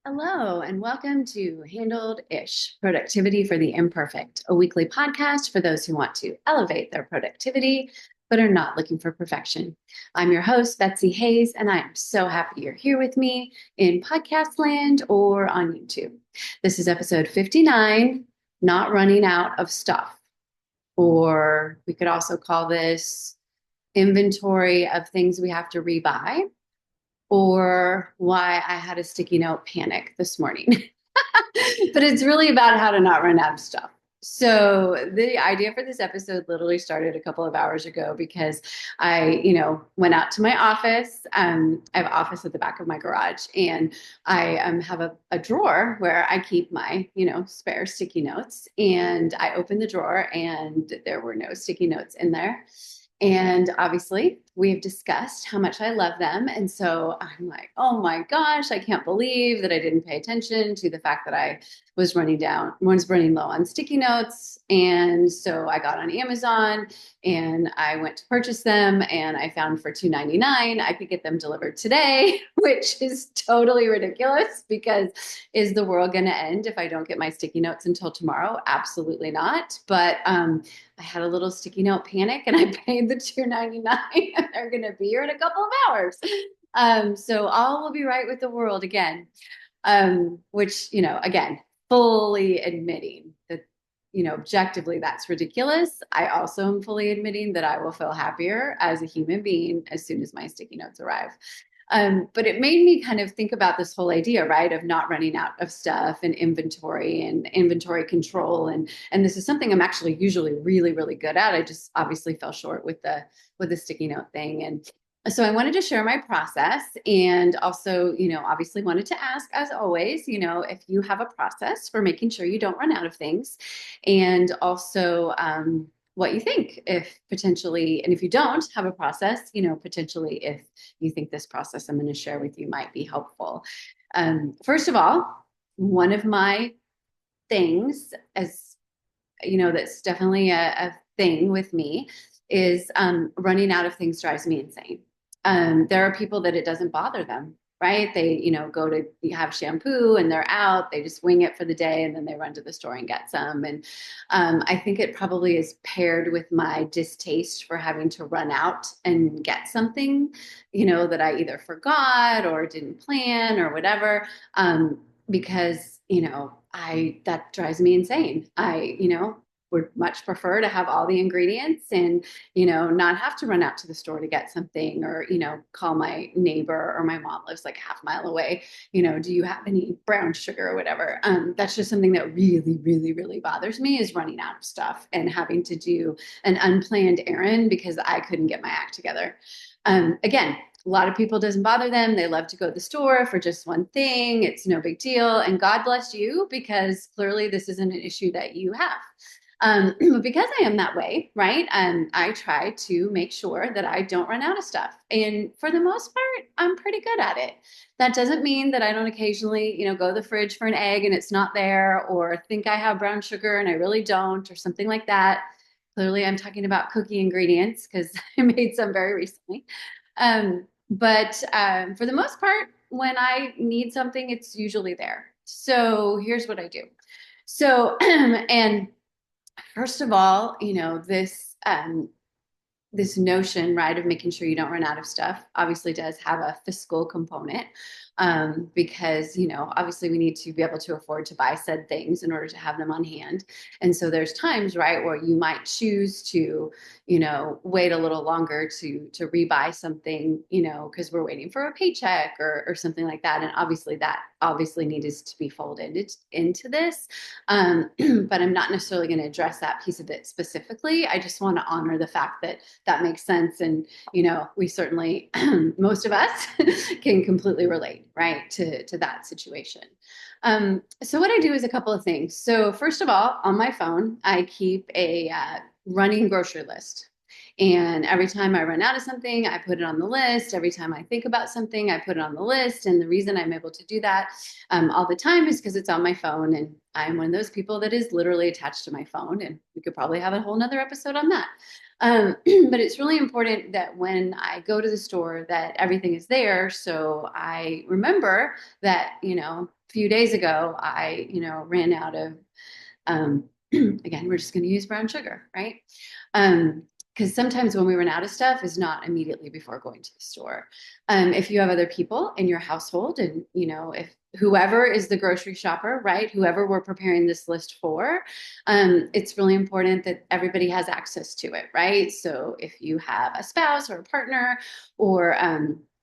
Hello, and welcome to Handled-ish Productivity for the Imperfect, a weekly podcast for those who want to elevate their productivity but are not looking for perfection. I'm your host, Betsy Hayes, and I am so happy you're here with me in podcast land or on YouTube. This is episode 59, Not Running Out of Stuff, or we could also call this Inventory of Things We Have to Rebuy, or why I had a sticky note panic this morning. But it's really about how to not run out of stuff. So the idea for this episode literally started a couple of hours ago because I went out to my office. I have an office at the back of my garage, and I have a drawer where I keep my spare sticky notes. And I opened the drawer, and there were no sticky notes in there. And obviously, we've discussed how much I love them. And so I'm like, oh my gosh, I can't believe that I didn't pay attention to the fact that I was running low on sticky notes. And so I got on Amazon and I went to purchase them, and I found for $2.99 I could get them delivered today, which is totally ridiculous because is the world going to end if I don't get my sticky notes until tomorrow? Absolutely not. But I had a little sticky note panic, and I paid the $2.99, and they're going to be here in a couple of hours. So all will be right with the world again. Which, again, fully admitting that, objectively that's ridiculous. I also am fully admitting that I will feel happier as a human being as soon as my sticky notes arrive. But it made me kind of think about this whole idea, right, of not running out of stuff and inventory control. And this is something I'm actually usually really, really good at. I just obviously fell short with the sticky note thing. And so I wanted to share my process, and also, obviously wanted to ask, as always, if you have a process for making sure you don't run out of things, and also what you think if potentially, and if you don't have a process, potentially if you think this process I'm going to share with you might be helpful. First of all, one of my things, that's definitely a thing with me, is running out of things drives me insane. There are people that it doesn't bother them, right? They go to have shampoo and they're out, they just wing it for the day, and then they run to the store and get some. And I think it probably is paired with my distaste for having to run out and get something, that I either forgot or didn't plan or whatever. Because that drives me insane. I would much prefer to have all the ingredients and not have to run out to the store to get something or call my neighbor, or my mom lives like a half mile away, do you have any brown sugar or whatever? That's just something that really, really, really bothers me, is running out of stuff and having to do an unplanned errand because I couldn't get my act together. Again, a lot of people doesn't bother them. They love to go to the store for just one thing. It's no big deal. And God bless you, because clearly this isn't an issue that you have. But because I am that way, right? I try to make sure that I don't run out of stuff. And for the most part, I'm pretty good at it. That doesn't mean that I don't occasionally, go to the fridge for an egg and it's not there, or think I have brown sugar and I really don't, or something like that. Clearly, I'm talking about cookie ingredients because I made some very recently. But for the most part, when I need something, it's usually there. So here's what I do. So, and first of all, this notion, right, of making sure you don't run out of stuff obviously does have a fiscal component, because obviously we need to be able to afford to buy said things in order to have them on hand. And so there's times, right, where you might choose to wait a little longer to rebuy something, because we're waiting for a paycheck or something like that. And obviously that needs to be folded into this. But I'm not necessarily going to address that piece of it specifically. I just want to honor the fact that that makes sense. And we certainly, most of us can completely relate, right, to that situation. So what I do is a couple of things. So first of all, on my phone, I keep a running grocery list. And every time I run out of something, I put it on the list. Every time I think about something, I put it on the list. And the reason I'm able to do that all the time is because it's on my phone. And I'm one of those people that is literally attached to my phone. And we could probably have a whole nother episode on that. But it's really important that when I go to the store that everything is there. So I remember that, few days ago, I, ran out of, um, again, we're just going to use brown sugar, right? Because sometimes when we run out of stuff is not immediately before going to the store. If you have other people in your household and, if whoever is the grocery shopper, right, whoever we're preparing this list for, it's really important that everybody has access to it, right? So if you have a spouse or a partner or,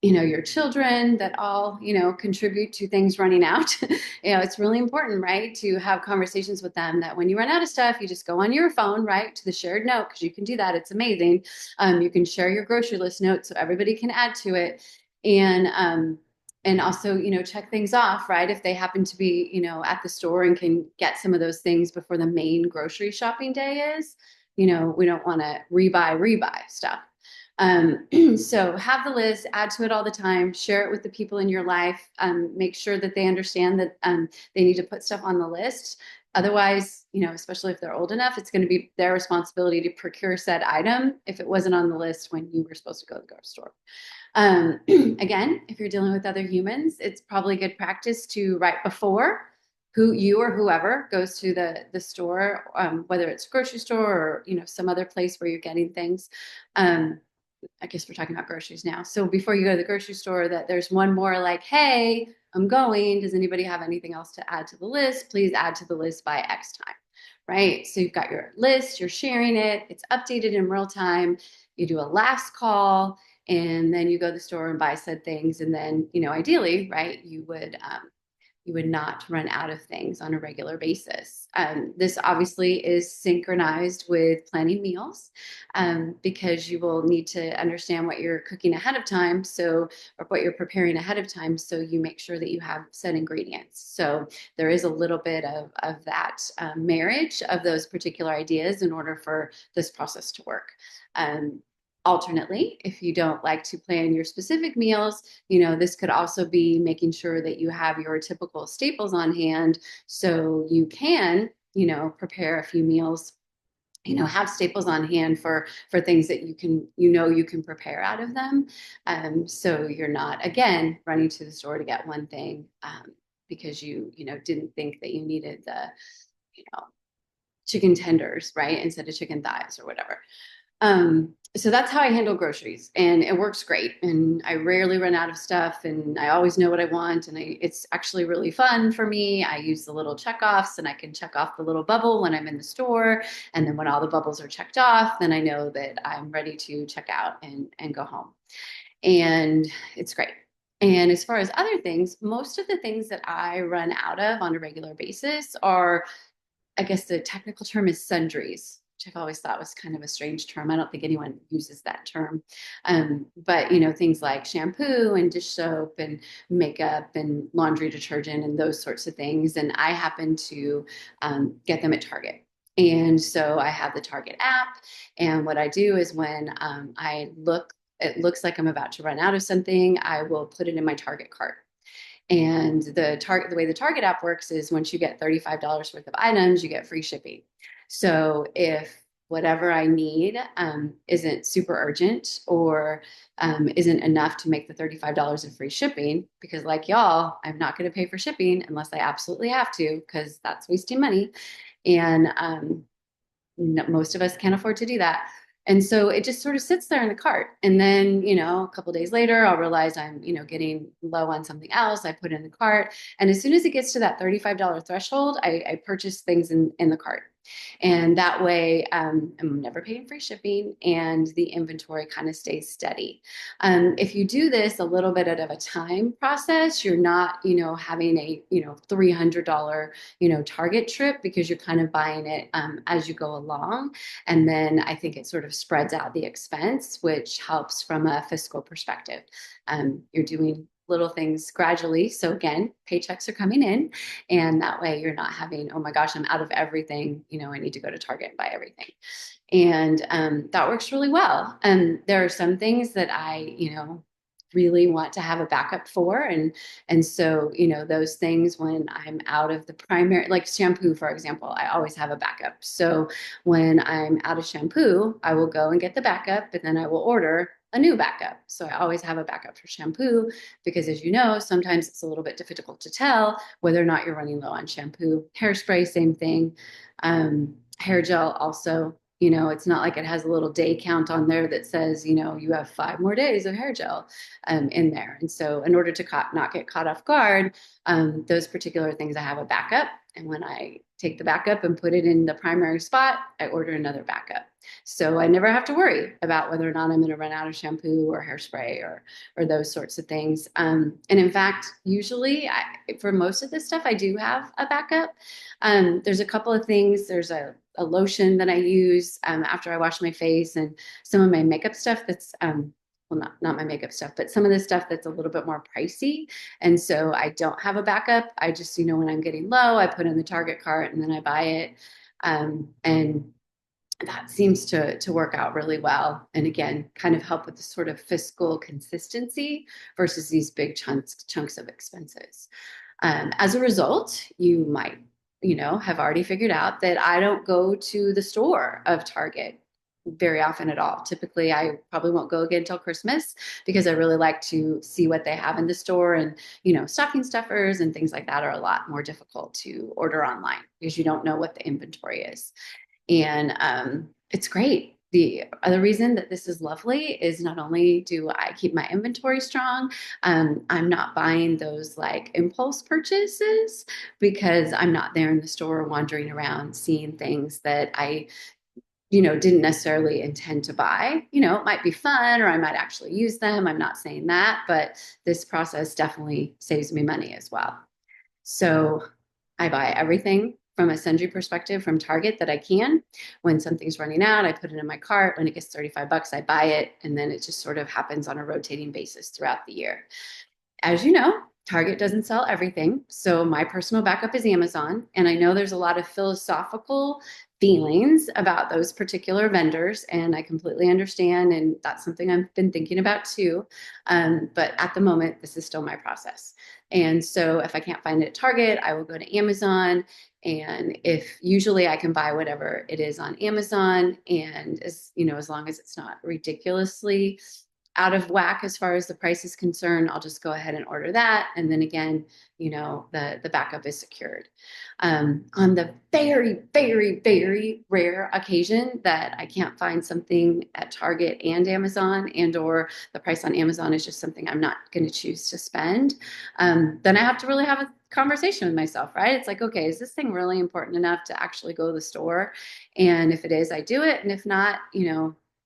your children that all, contribute to things running out, it's really important, right, to have conversations with them that when you run out of stuff, you just go on your phone, right, to the shared note, because you can do that. It's amazing. You can share your grocery list note so everybody can add to it. And also, check things off, right? If they happen to be, at the store and can get some of those things before the main grocery shopping day is, we don't want to rebuy stuff. So have the list, add to it all the time, share it with the people in your life, make sure that they understand that they need to put stuff on the list. Otherwise, especially if they're old enough, it's going to be their responsibility to procure said item if it wasn't on the list when you were supposed to go to the grocery store. Again, if you're dealing with other humans, it's probably good practice to right before who you or whoever goes to the store, whether it's a grocery store or some other place where you're getting things. I guess we're talking about groceries now. So before you go to the grocery store, that there's one more like, hey, I'm going. Does anybody have anything else to add to the list? Please add to the list by X time, right? So you've got your list, you're sharing it, it's updated in real time. You do a last call, and then you go to the store and buy said things. And then, ideally, right, you would not run out of things on a regular basis. This obviously is synchronized with planning meals because you will need to understand what you're cooking ahead of time. So, or what you're preparing ahead of time. So you make sure that you have set ingredients. So there is a little bit of that marriage of those particular ideas in order for this process to work. Alternately, if you don't like to plan your specific meals, this could also be making sure that you have your typical staples on hand so you can, prepare a few meals, have staples on hand for things that you can prepare out of them. So you're not, again, running to the store to get one thing because you didn't think that you needed the, chicken tenders, right, instead of chicken thighs or whatever. So that's how I handle groceries, and it works great. And I rarely run out of stuff, and I always know what I want. And it's actually really fun for me. I use the little checkoffs, and I can check off the little bubble when I'm in the store. And then when all the bubbles are checked off, then I know that I'm ready to check out and go home. And it's great. And as far as other things, most of the things that I run out of on a regular basis are, I guess the technical term is sundries, which I've always thought was kind of a strange term. I don't think anyone uses that term. But, things like shampoo and dish soap and makeup and laundry detergent and those sorts of things. And I happen to get them at Target. And so I have the Target app. And what I do is when it looks like I'm about to run out of something, I will put it in my Target cart. And the way the Target app works is once you get $35 worth of items, you get free shipping. So if whatever I need isn't super urgent or isn't enough to make the $35 in free shipping, because like y'all, I'm not going to pay for shipping unless I absolutely have to, because that's wasting money. And most of us can't afford to do that. And so it just sort of sits there in the cart. And then, a couple of days later, I'll realize I'm, getting low on something else. I put it in the cart. And as soon as it gets to that $35 threshold, I purchase things in the cart. And that way, I'm never paying free shipping and the inventory kind of stays steady. If you do this a little bit of a time process, you're not, having a, $300, Target trip, because you're kind of buying it as you go along. And then I think it sort of spreads out the expense, which helps from a fiscal perspective. You're doing little things gradually. So again, paychecks are coming in, and that way you're not having, oh my gosh, I'm out of everything. I need to go to Target and buy everything. And that works really well. And there are some things that I, really want to have a backup for. And so, those things when I'm out of the primary, like shampoo, for example, I always have a backup. So when I'm out of shampoo, I will go and get the backup, but then I will order a new backup. So I always have a backup for shampoo because, as you know, sometimes it's a little bit difficult to tell whether or not you're running low on shampoo. Hairspray, same thing. Hair gel also, it's not like it has a little day count on there that says, you have 5 more days of hair gel in there. And so in order to not get caught off guard, those particular things, I have a backup. And when I take the backup and put it in the primary spot, I order another backup. So I never have to worry about whether or not I'm going to run out of shampoo or hairspray or those sorts of things. And in fact, usually for most of this stuff, I do have a backup. There's a couple of things. There's a lotion that I use after I wash my face, and some of my makeup stuff that's well, not my makeup stuff, but some of the stuff that's a little bit more pricey. And so I don't have a backup. I just, when I'm getting low, I put in the Target cart and then I buy it. And that seems to work out really well. And again, kind of help with the sort of fiscal consistency versus these big chunks of expenses. As a result, you might, have already figured out that I don't go to the store of Target very often at all. Typically, I probably won't go again until Christmas because I really like to see what they have in the store. And, stocking stuffers and things like that are a lot more difficult to order online because you don't know what the inventory is. And it's great. The other reason that this is lovely is not only do I keep my inventory strong, I'm not buying those like impulse purchases because I'm not there in the store wandering around seeing things that I didn't necessarily intend to buy. It might be fun or I might actually use them. I'm not saying that, but this process definitely saves me money as well. So I buy everything from a sundry perspective from Target that I can. When something's running out, I put it in my cart. When it gets $35, I buy it. And then it just sort of happens on a rotating basis throughout the year. As you know, Target doesn't sell everything. So my personal backup is Amazon. And I know there's a lot of philosophical feelings about those particular vendors. And I completely understand. And that's something I've been thinking about too. But at the moment, this is still my process. And so if I can't find it at Target, I will go to Amazon. And if usually I can buy whatever it is on Amazon, and as long as it's not ridiculously out of whack as far as the price is concerned, I'll just go ahead and order that. And then again, the backup is secured. On the very, very, very rare occasion that I can't find something at Target and Amazon, and or the price on Amazon is just something I'm not going to choose to spend, then I have to really have a conversation with myself, right? It's like, okay, is this thing really important enough to actually go to the store? And if it is, I do it. And if not,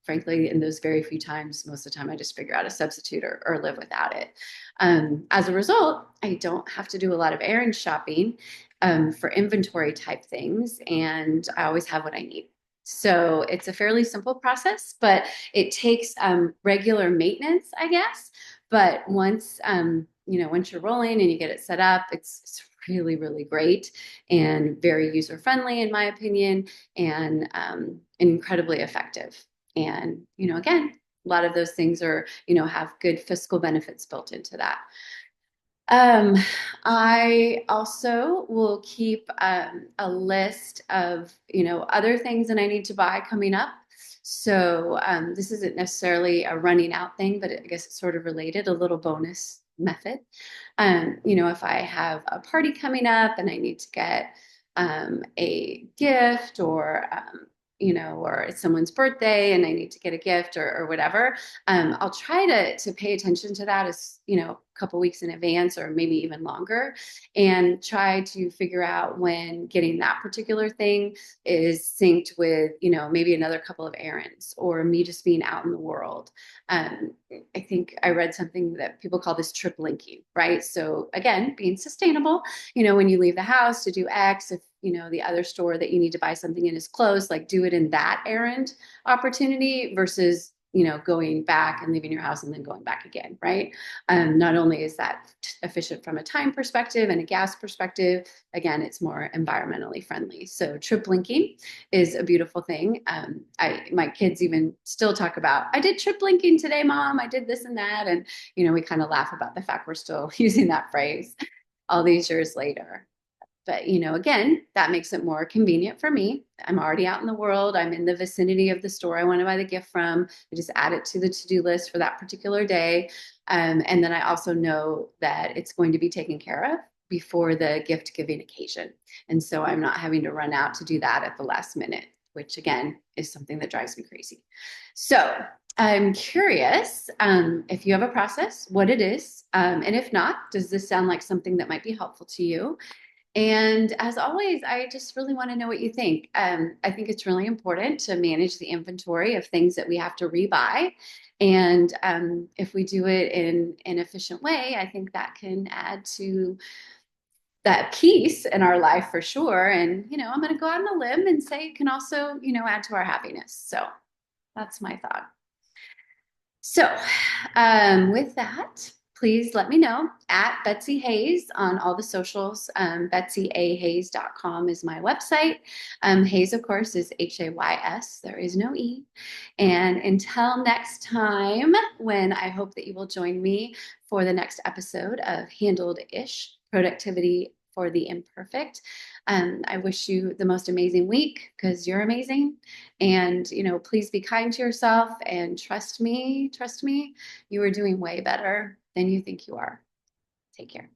frankly, in those very few times, most of the time, I just figure out a substitute or live without it. As a result, I don't have to do a lot of errand shopping for inventory type things, and I always have what I need. So it's a fairly simple process, but it takes regular maintenance, I guess. But once you're rolling and you get it set up, it's really, really great and very user friendly, in my opinion, and incredibly effective. And, again, a lot of those things have good fiscal benefits built into that. I also will keep a list of, other things that I need to buy coming up. So this isn't necessarily a running out thing, but I guess it's sort of related, a little bonus method. If I have a party coming up and I need to get a gift, or it's someone's birthday and I need to get a gift or whatever, I'll try to pay attention to that as, a couple weeks in advance or maybe even longer, and try to figure out when getting that particular thing is synced with, maybe another couple of errands or me just being out in the world. I think I read something that people call this trip linking, right? So again, being sustainable, when you leave the house to do X, if the other store that you need to buy something in is closed, like do it in that errand opportunity versus, going back and leaving your house and then going back again, right? Not only is that efficient from a time perspective and a gas perspective, again, it's more environmentally friendly. So trip linking is a beautiful thing. My kids even still talk about, I did trip linking today, Mom, I did this and that. And, we kind of laugh about the fact we're still using that phrase all these years later. But, again, that makes it more convenient for me. I'm already out in the world. I'm in the vicinity of the store I want to buy the gift from. I just add it to the to-do list for that particular day. And then I also know that it's going to be taken care of before the gift giving occasion. And so I'm not having to run out to do that at the last minute, which again is something that drives me crazy. So I'm curious if you have a process, what it is. And if not, does this sound like something that might be helpful to you? And as always, I just really want to know what you think. I think it's really important to manage the inventory of things that we have to rebuy. And if we do it in an efficient way, I think that can add to that peace in our life for sure. And, I'm going to go out on a limb and say it can also, add to our happiness. So that's my thought. So, with that, please let me know at Betsy Hayes on all the socials. BetsyAHayes.com is my website. Hayes, of course, is Hays. There is no E. And until next time, when I hope that you will join me for the next episode of Handled-ish Productivity for the Imperfect. I wish you the most amazing week because you're amazing. And, please be kind to yourself and trust me, you are doing way better than you think you are. Take care.